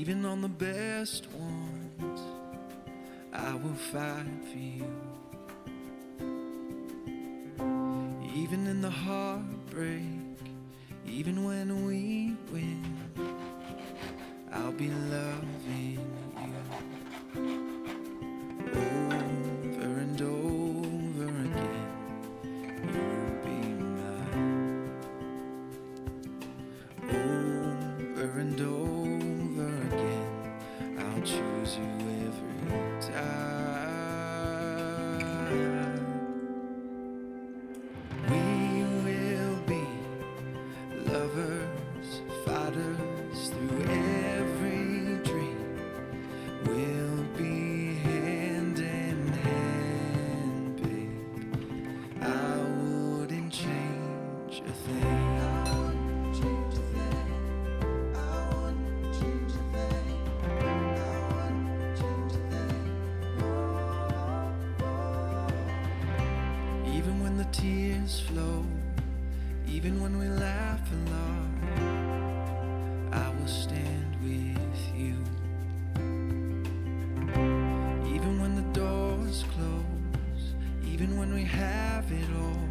Even on the best ones, I will fight for you. Even in the heartbreak, even when we win, I'll be loving you. Over and over again, you'll be mine. Over and over again, I'll choose you every time. We will be lovers, fighters through every dream. We'll be hand in hand, babe. I wouldn't change a thing. Even when the tears flow, even when we laugh a lot, I will stand with you. Even when the doors close, even when we have it all,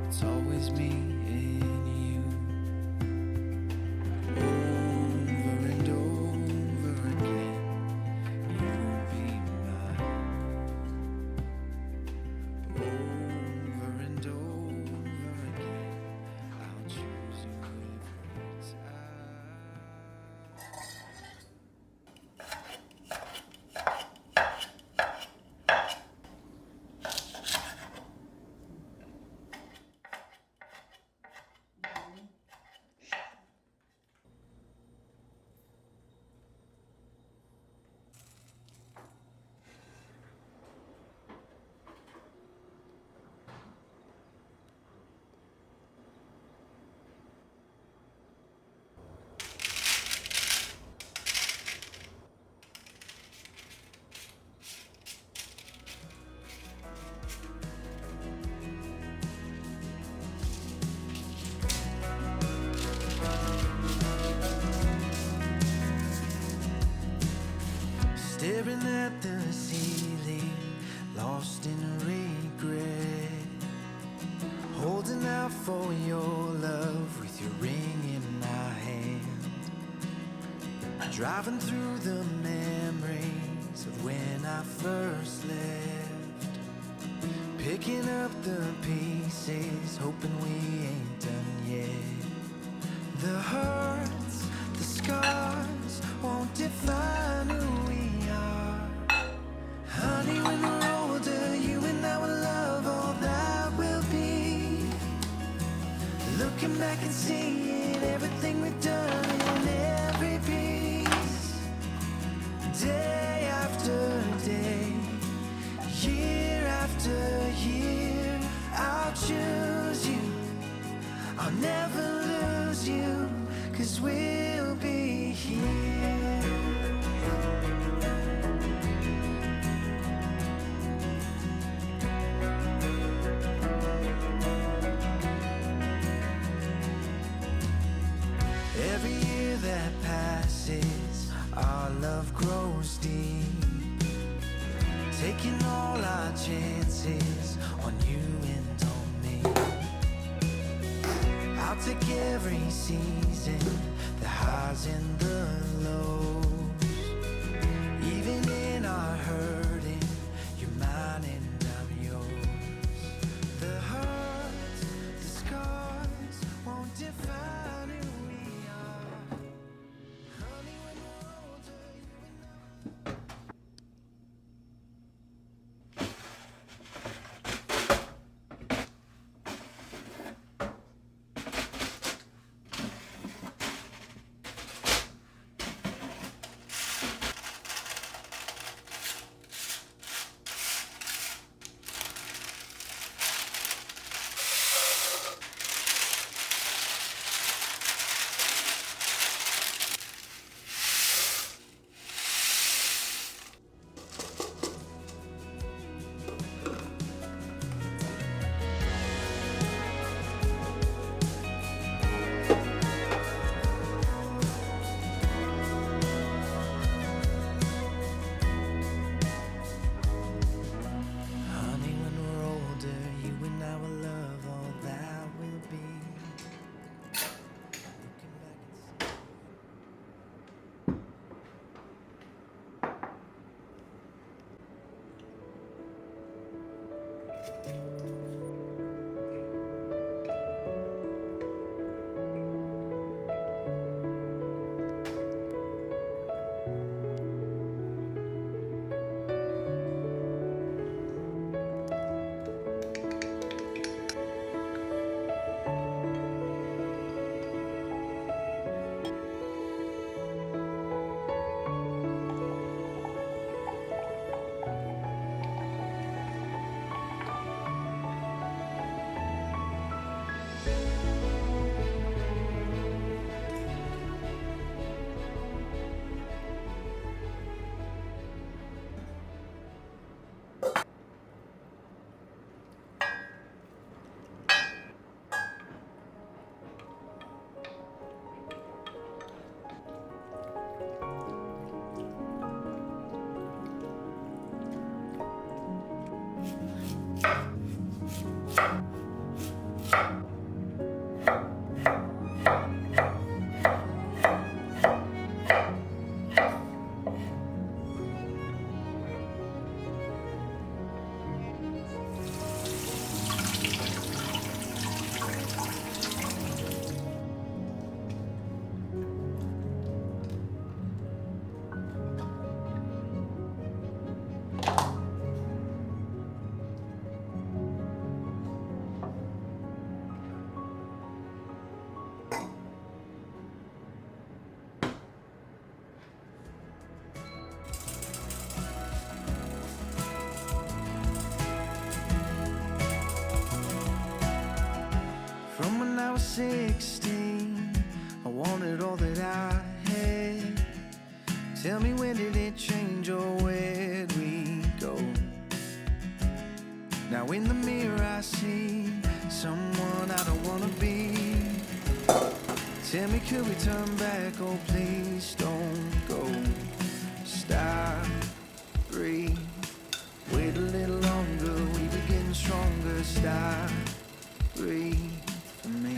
it's always me and you. Over and over again, you'll be mine. Over and over again, I'll choose you every time. Staring at the ceiling, lost in regret. Holding out for your love with your ring in my hand. Driving through the memories of when I first left. Picking up the pieces, hoping we ain't done yet. The hurts, the scars won't define who we are. Honey, when we're older, you and I will love all that will be. Looking back and seeing everything we've done in every piece. Day after day, year after year, I'll choose you. I'll never lose you, 'cause we'll be here. Every year that passes, our love grows deep. Taking all our chances on you and on me. I'll take every season, the highs and the lows. Even in our hurting, you're mine and I'm yours. The hurts, the scars won't define who we are. Honey, when we're older, you and I. was 16, I wanted all that I had. Tell me, when did it change, or where'd we go? Now in the mirror I see someone I don't wanna be. Tell me, could we turn back? Oh, please don't go. Stop, breathe, wait a little longer, we begin stronger. Stop, breathe for me.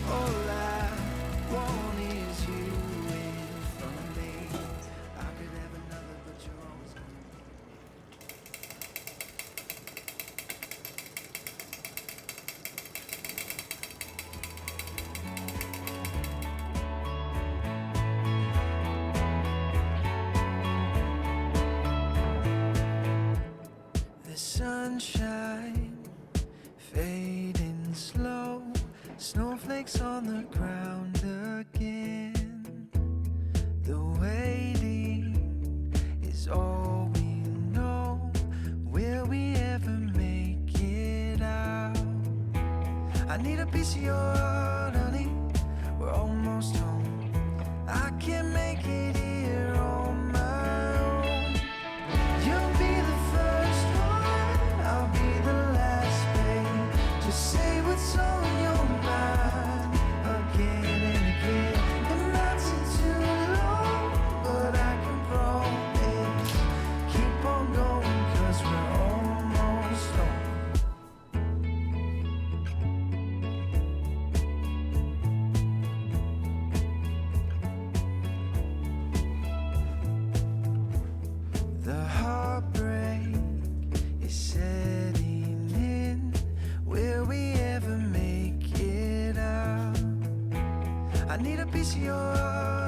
All I want is you in front of me. I could have another, but you're always gonna the sunshine fading slow, snowflakes on the ground again. The waiting is all we know. Will we ever make it out? I need a piece of your heart, honey. We're almost home. I can't make it here on my own. You'll be the first one, I'll be the last, babe. Just say what's on your mind again and again. It might seem too long, but I can promise. Keep on going, 'cause we're almost home. The heartbreak is setting in. Will we ever make it out? I need a piece of your heart.